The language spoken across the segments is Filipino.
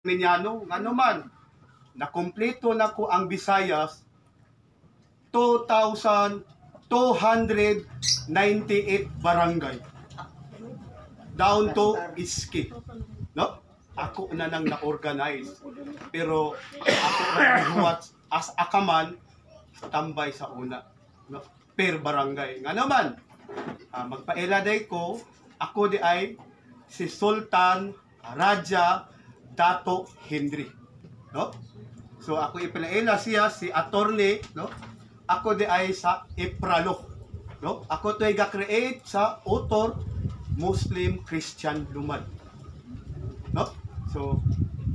Minyano, nga naman, nakompleto na ko ang Visayas, 2,298 barangay. Down to Iski. No? Ako na nang na-organize. Pero ako na nahuwat as akaman, tambay sa una. No? Per barangay. Nga naman, magpaeladay ko, ako di ay si Sultan Raja Dato Henry, no? So ako ipinaila siya si attorney, no? Ako di ay sa Ipralo, no? Ako to ay ga-create sa author Muslim Christian Lumad, no? So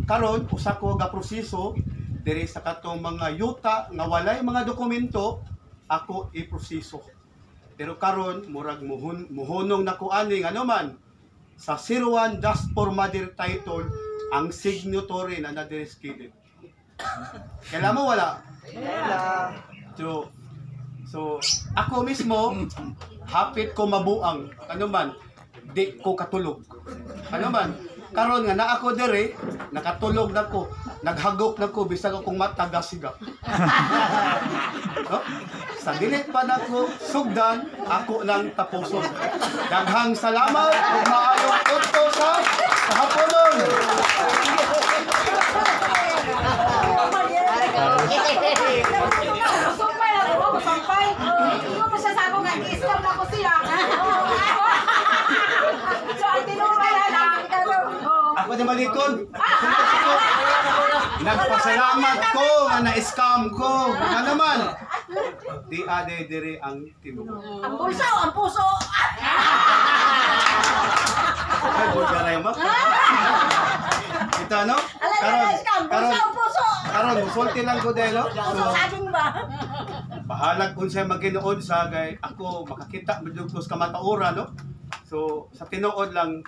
karon usa ko ga proseso diri sa katong mga yuta nga walay mga dokumento, ako i-proseso. Pero karon murag muhunong nako ani nga naman sa 01 just for mother title ang signatory na na-described. Kailan mo wala? Wala. So, ako mismo, hapit ko mabuang. Ano man, di ko katulog. Ano man, karon nga na ako dire, nakatulog na ko, naghagok na ko, bisag akong matagasiga. No? Sa dilit pa na ko, sugdan, ako lang tapuson. Daghang salamat, kung maayong utto sa haponon. Sumpay ako, sumpay. Hindi mo siya sabi nga, i-scam na ko siya. So, ang tinumay na Ako di malikod. Nagpasalamat ko nga na-scam ko. Nga naman. Di ade dire ang tinumay. ang bulsa o ang puso. Ay, bulsa na yung mak. Ito ano? Bulsa o puso. Karon, musulti lang ko dahil, no? Puso saging ba? Bahalag kung siya magkinood sa gay ako makakita medugos ka mataura, no? So sa tinuod lang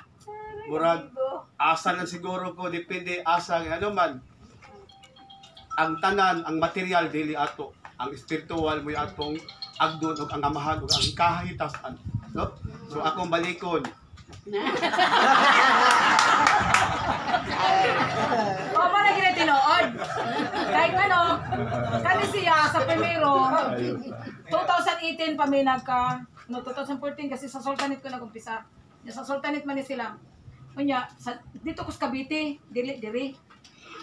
murag asa lang siguro ko depende asa ano man ang tanan ang material dili ato ang spiritual mo atong agdon ug ang amahan ug ang kahitasan, no? So akong balikon O ba na gina tinuod? Kahit ano, kani siya sa primero, 2018 pa may nagka, no, 2014 kasi sa Sultanate ko nag-umpisa. Sa Sultanate man ni sila. Kunya, dito ko sa Cavite, diri.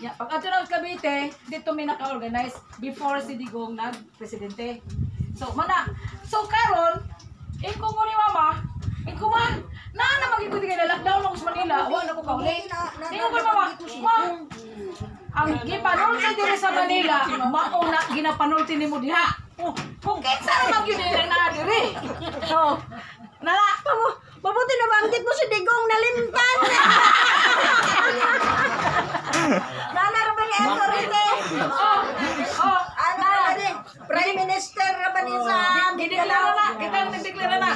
Ya, pag ato na sa Cavite, dito may naka-organize before si Digong nag-presidente. So, karon, ko mo ni mama, ko man, na magikuti ka na lockdown lang sa Manila, wala ko kauli. Tingko ko mama, ang gipanulti diri sa Manila, mauna ginapanulti nimo diha. Kung kinsa na magyud na diri. So, nala, Mabuti na banggit mo si Digong nalimtan. Nana ra ba ni authority? Ano ba ni? Prime Minister ra ba ni sa gideklara na, kita nagdeklara na.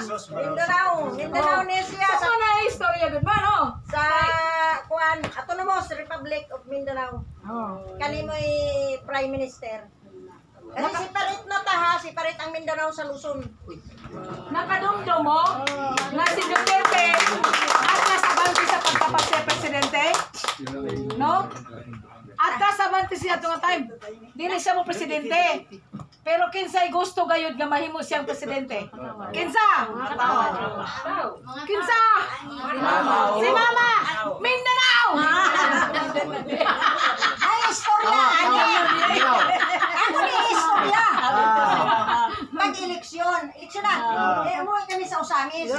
Mindanao ni siya Sa sa na istorya gud ba no? sa kuan Autonomous Republic of Mindanao. Kani mo Prime Minister. Kasi separate na ta ha, separate ang Mindanao sa Luzon. Nakadumdum mo nga si Duterte at kasabanti sa pagkapasya presidente? No? At kasabanti siya itong time. Dili siya mo presidente. Pero kinsay gusto gayud nga mahimo siyang presidente? Kinsa? Kinsa? Si Mama! Mindanao! Ay, istorya! Ano ni istorya? Pag-eleksyon na. Umuwi kami sa Usamis.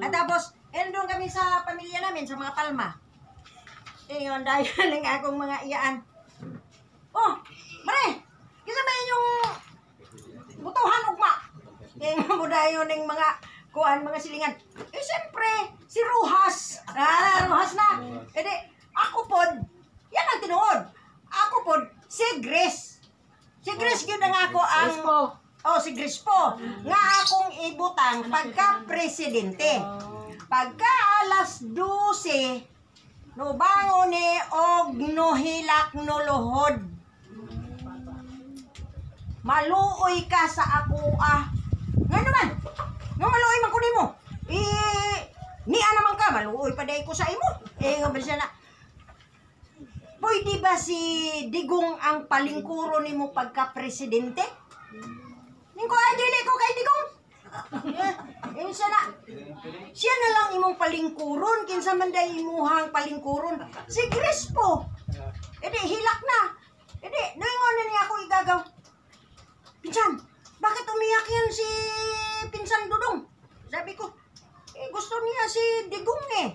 At tapos, doon kami sa pamilya namin, sa mga Palma. Yun, dahil ng akong mga iyaan. Oh, Mare! Kisa ba yung butuhan ugma? Yung budayon ng mga kuan, mga silingan. Siyempre, si Ruhas. Ruhas na. Di, ako pod, yan ang tinuod. Ako pod, si Grace. Si Grace yun ang ako ang... si Grispo. Nga akong ibutang pagka-presidente. Pagka alas 12, no bangon ni og no hilak no luhod. Maluoy ka sa ako Nga naman. Nga maluoy man ko nimo. Niya naman ka maluoy pa day ko sa imo. Nga ba siya na. Boy, pwede ba si Digong ang palingkuro nimo pagka-presidente? Ningko ay dili ko kay Digong. Yung siya na lang imong palingkuron, kinsa man day imuhang palingkuron. Si Crispo. Edi hilak na. Edi noingon na niya ako igagaw. Pinsan, bakit umiyak yan si Pinsan Dudong? Sabi ko, gusto niya si Digong eh.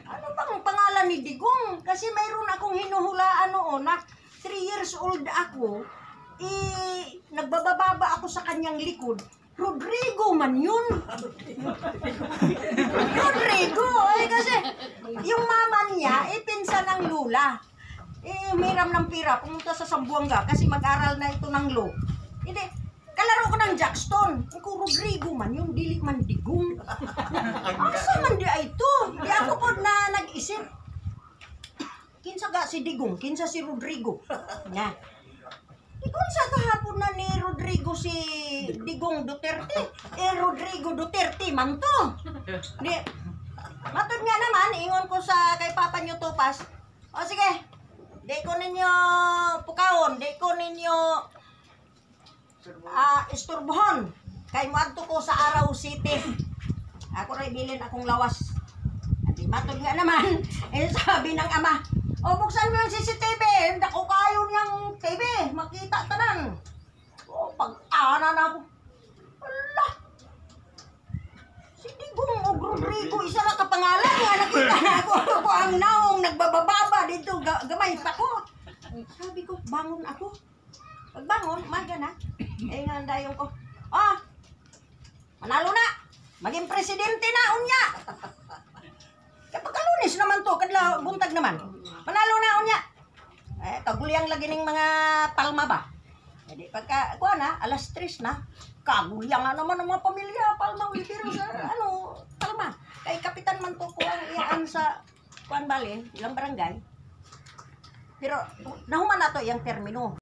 Ano bang pangalan ni Digong? Kasi mayroon akong hinuhulaan noon na 3 years old ako, nagbababa ako sa kanyang likod. Rodrigo man yun. Rodrigo, kasi yung mama niya, pinsan ng lula. Miram ng pira, pumunta sa Sambuanga kasi mag-aral na ito ng law. Hindi, kalaro ko ng Jackstone. Kung Rodrigo man yun, dili man Digong. Asa man di ay ito? Di ako po na nag-isip. Kinsa ga si Digong, kinsa si Rodrigo. Nga. Kung sa kahapon na ni Rodrigo si Digong Duterte, Rodrigo Duterte man to. Di, matod nga naman, ingon ko sa kay Papa nyo Topas, o sige, di ko ninyo pukawon, di ko ninyo isturbohon. Kay muadto ko sa Araw City. Ako rin bilin akong lawas. At matod nga naman, sabi ng ama, o buksan mo yung CCTV, hindi ko kayo niyang TV, makita tanan. O pag-ana na ako. Wala. Si Digong o Rodrigo, isa na kapangalan nga, nakita na ako ang naong nagbabababa dito, gamay pa ko. Sabi ko, bangon ako. Pagbangon, umaga na. Nga dayong ko, manalo na. Maging presidente na, unya. Kapag Lunes naman to, kadlaw buntag naman. Manalo na unya. Kagulyang lagi ning mga palma ba? Di pagka kuha na, alas 3 na. Kagulyang nga naman ng mga pamilya, palma Wilbiro sa palma. Kay kapitan man to kuha iyaan sa Kuan Bale, ilang barangay. Pero nahuman na to iyang termino.